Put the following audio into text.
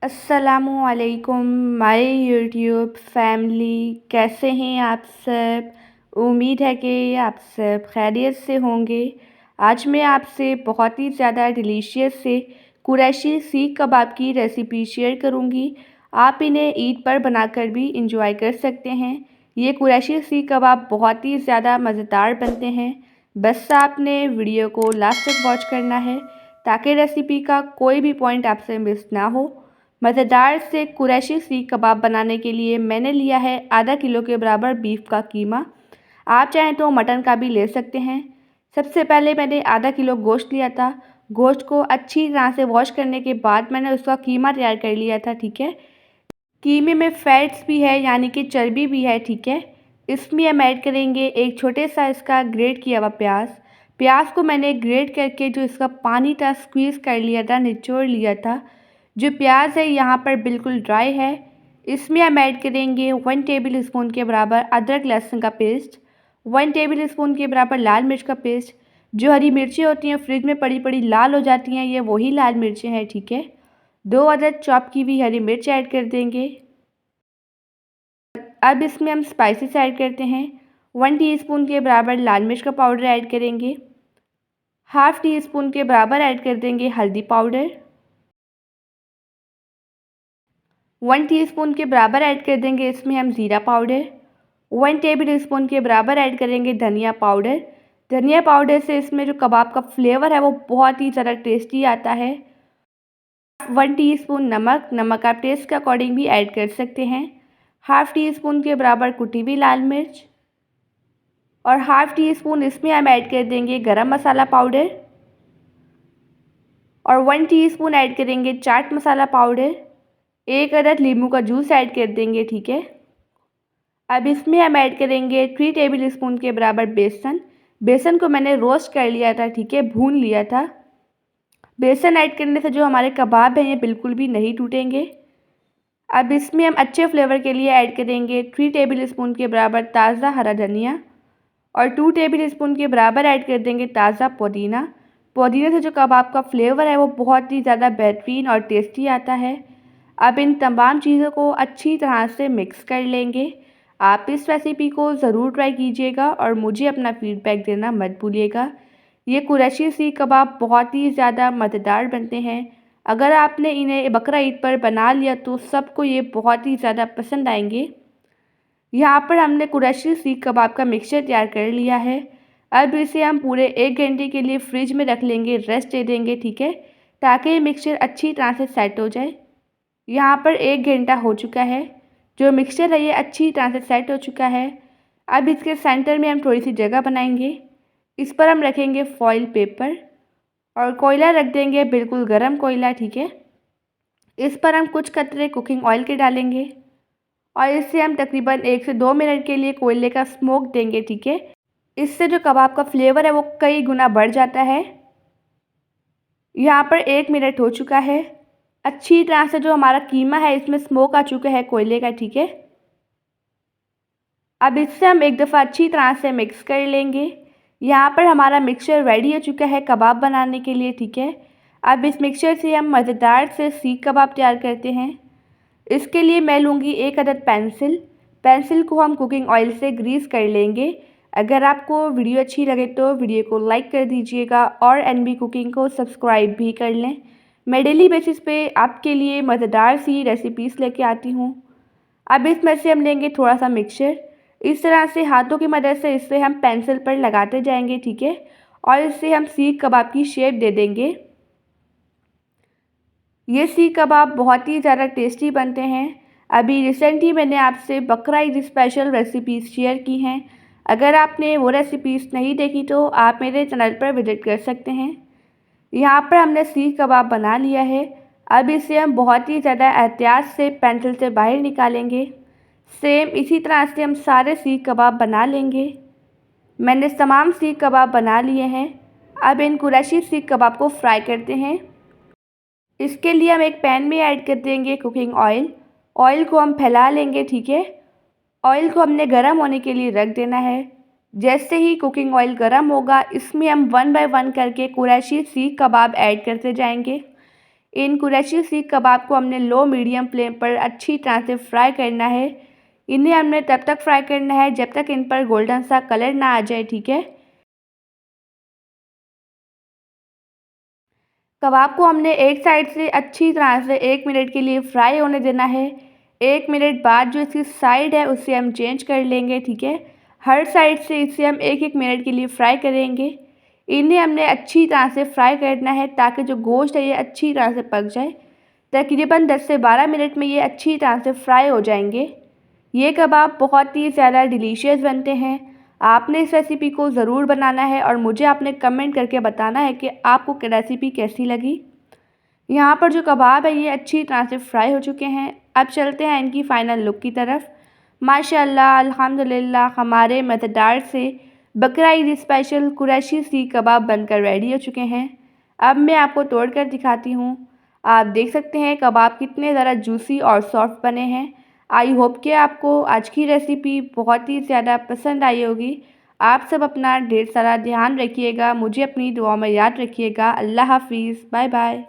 अस्सलामुअलैकुम my YouTube family, कैसे हैं आप सब। उम्मीद है कि आप सब खैरियत से होंगे। आज मैं आपसे बहुत ही ज़्यादा डिलीशियस से कुरैशी सीख कबाब की रेसिपी शेयर करूंगी। आप इन्हें ईद पर बनाकर भी इंजॉय कर सकते हैं। ये कुरैशी सीख कबाब बहुत ही ज़्यादा मज़ेदार बनते हैं। बस आपने वीडियो को लास्ट तक वॉच करना है ताकि रेसिपी का कोई भी पॉइंट आपसे मिस ना हो। मज़ेदार से कुरैशी सीख कबाब बनाने के लिए मैंने लिया है आधा किलो के बराबर बीफ का कीमा। आप चाहें तो मटन का भी ले सकते हैं। सबसे पहले मैंने आधा किलो गोश्त लिया था। गोश्त को अच्छी तरह से वॉश करने के बाद मैंने उसका कीमा तैयार कर लिया था। ठीक है, कीमे में फैट्स भी है यानी कि चर्बी भी है। ठीक है, इसमें हम ऐड करेंगे एक छोटे साइज़ का ग्रेट किया हुआ प्याज। प्याज को मैंने ग्रेट करके जो इसका पानी था स्क्वीज़ कर लिया था, निचोड़ लिया था। जो प्याज है यहाँ पर बिल्कुल ड्राई है। इसमें हम ऐड करेंगे 1 टेबल स्पून के बराबर अदरक लहसुन का पेस्ट, 1 टेबल स्पून के बराबर लाल मिर्च का पेस्ट। जो हरी मिर्चें होती हैं फ्रिज में पड़ी पड़ी लाल हो जाती हैं, ये वही लाल मिर्चें हैं। ठीक है, 2 अदद चॉप की हुई हरी मिर्च ऐड कर देंगे। अब इसमें हम स्पाइसेस ऐड करते हैं। 1 टीस्पून के बराबर लाल मिर्च का पाउडर ऐड करेंगे। हाफ़ टी स्पून के बराबर ऐड कर देंगे हल्दी पाउडर। 1 टीस्पून के बराबर ऐड कर देंगे इसमें हम ज़ीरा पाउडर। 1 टेबल स्पून के बराबर ऐड करेंगे धनिया पाउडर। धनिया पाउडर से इसमें जो कबाब का फ्लेवर है वो बहुत ही ज़्यादा टेस्टी आता है। 1 टीस्पून नमक, नमक आप टेस्ट के अकॉर्डिंग भी ऐड कर सकते हैं। हाफ़ टी स्पून के बराबर कुटी हुई लाल मिर्च और हाफ़ टी स्पून इसमें हम ऐड कर देंगे गरम मसाला पाउडर और 1 टीस्पून ऐड करेंगे चाट मसाला पाउडर। 1 अदद नींबू का जूस ऐड कर देंगे। ठीक है, अब इसमें हम ऐड करेंगे 3 टेबल स्पून के बराबर बेसन। बेसन को मैंने रोस्ट कर लिया था। ठीक है, भून लिया था। बेसन ऐड करने से जो हमारे कबाब हैं ये बिल्कुल भी नहीं टूटेंगे। अब इसमें हम अच्छे फ्लेवर के लिए ऐड करेंगे 3 टेबल स्पून के बराबर ताज़ा हरा धनिया और 2 टेबल स्पून के बराबर ऐड कर देंगे ताज़ा पुदीना। पुदीने से जो कबाब का फ्लेवर है वो बहुत ही ज़्यादा बेहतरीन और टेस्टी आता है। अब इन तमाम चीज़ों को अच्छी तरह से मिक्स कर लेंगे। आप इस रेसिपी को ज़रूर ट्राई कीजिएगा और मुझे अपना फ़ीडबैक देना मत भूलिएगा। ये कुरैशी सीख कबाब बहुत ही ज़्यादा मज़ेदार बनते हैं। अगर आपने इन्हें बकरा ईद पर बना लिया तो सबको ये बहुत ही ज़्यादा पसंद आएंगे। यहाँ पर हमने कुरैशी सीख कबाब का मिक्सचर तैयार कर लिया है। अब इसे हम पूरे 1 घंटे के लिए फ्रिज में रख लेंगे, रेस्ट दे देंगे। ठीक है, ताकि ये मिक्सचर अच्छी तरह से सेट हो जाए। यहाँ पर 1 घंटा हो चुका है। जो मिक्सचर है ये अच्छी तरह से सेट हो चुका है। अब इसके सेंटर में हम थोड़ी सी जगह बनाएंगे। इस पर हम रखेंगे फॉइल पेपर और कोयला रख देंगे, बिल्कुल गरम कोयला। ठीक है, इस पर हम कुछ कतरे कुकिंग ऑयल के डालेंगे और इससे हम तकरीबन 1 से 2 मिनट के लिए कोयले का स्मोक देंगे। ठीक है, इससे जो कबाब का फ्लेवर है वो कई गुना बढ़ जाता है। यहाँ पर 1 मिनट हो चुका है। अच्छी तरह से जो हमारा कीमा है इसमें स्मोक आ चुका है कोयले का। ठीक है, अब इससे हम एक दफ़ा अच्छी तरह से मिक्स कर लेंगे। यहाँ पर हमारा मिक्सचर रेडी हो चुका है कबाब बनाने के लिए। ठीक है, अब इस मिक्सचर से हम मज़ेदार से सीख कबाब तैयार करते हैं। इसके लिए मैं लूँगी 1 अदद पेंसिल। पेंसिल को हम कुकिंग ऑयल से ग्रीस कर लेंगे। अगर आपको वीडियो अच्छी लगे तो वीडियो को लाइक कर दीजिएगा और एनबी कुकिंग को सब्सक्राइब भी कर लें। मैं डेली बेसिस पे आपके लिए मज़ेदार सी रेसिपीज़ लेके आती हूँ। अब इसमें से हम लेंगे थोड़ा सा मिक्सचर। इस तरह से हाथों की मदद से इसे हम पेंसिल पर लगाते जाएंगे। ठीक है, और इससे हम सीख कबाब की शेप दे देंगे। ये सीख कबाब बहुत ही ज़्यादा टेस्टी बनते हैं। अभी रिसेंटली मैंने आपसे बकरा ईद स्पेशल रेसिपीज़ शेयर की हैं। अगर आपने वो रेसिपीज़ नहीं देखी तो आप मेरे चैनल पर विजिट कर सकते हैं। यहाँ पर हमने सीख कबाब बना लिया है। अब इसे हम बहुत ही ज़्यादा एहतियात से पेंसिल से बाहर निकालेंगे। सेम इसी तरह से हम सारे सीख कबाब बना लेंगे। मैंने तमाम सीख कबाब बना लिए हैं। अब इन कुरैशी सीख कबाब को फ्राई करते हैं। इसके लिए हम एक पैन में ऐड कर देंगे कुकिंग ऑयल। ऑयल को हम फैला लेंगे। ठीक है, ऑयल को हमने गर्म होने के लिए रख देना है। जैसे ही कुकिंग ऑयल गर्म होगा इसमें हम 1 बाय 1 करके कुरैशी सीख कबाब ऐड करते जाएंगे। इन कुरैशी सीख कबाब को हमने लो मीडियम फ्लेम पर अच्छी तरह से फ्राई करना है। इन्हें हमने तब तक फ्राई करना है जब तक इन पर गोल्डन सा कलर ना आ जाए, ठीक है। कबाब को हमने एक साइड से अच्छी तरह से 1 मिनट के लिए फ्राई होने देना है। 1 मिनट बाद जो इसकी साइड है उसे हम चेंज कर लेंगे, ठीक है। हर साइड से इसे हम 1-1 मिनट के लिए फ्राई करेंगे। इन्हें हमने अच्छी तरह से फ्राई करना है ताकि जो गोश्त है ये अच्छी तरह से पक जाए। तकरीबन 10 से 12 मिनट में ये अच्छी तरह से फ्राई हो जाएंगे। ये कबाब बहुत ही ज़्यादा डिलीशियस बनते हैं। आपने इस रेसिपी को ज़रूर बनाना है और मुझे आपने कमेंट करके बताना है कि आपको रेसिपी कैसी लगी। यहाँ पर जो कबाब है ये अच्छी तरह से फ्राई हो चुके हैं। अब चलते हैं इनकी फ़ाइनल लुक की तरफ। माशाल्लाह अल्हम्दुलिल्लाह हमारे मज़ेदार से बकरा ईद स्पेशल कुरैशी सीख कबाब बनकर रेडी हो चुके हैं। अब मैं आपको तोड़ कर दिखाती हूँ। आप देख सकते हैं कबाब कितने ज़्यादा जूसी और सॉफ्ट बने हैं। आई होप कि आपको आज की रेसिपी बहुत ही ज़्यादा पसंद आई होगी। आप सब अपना ढेर सारा ध्यान रखिएगा, मुझे अपनी दुआ में याद रखिएगा। अल्लाह हाफ़िज़, बाय बाय।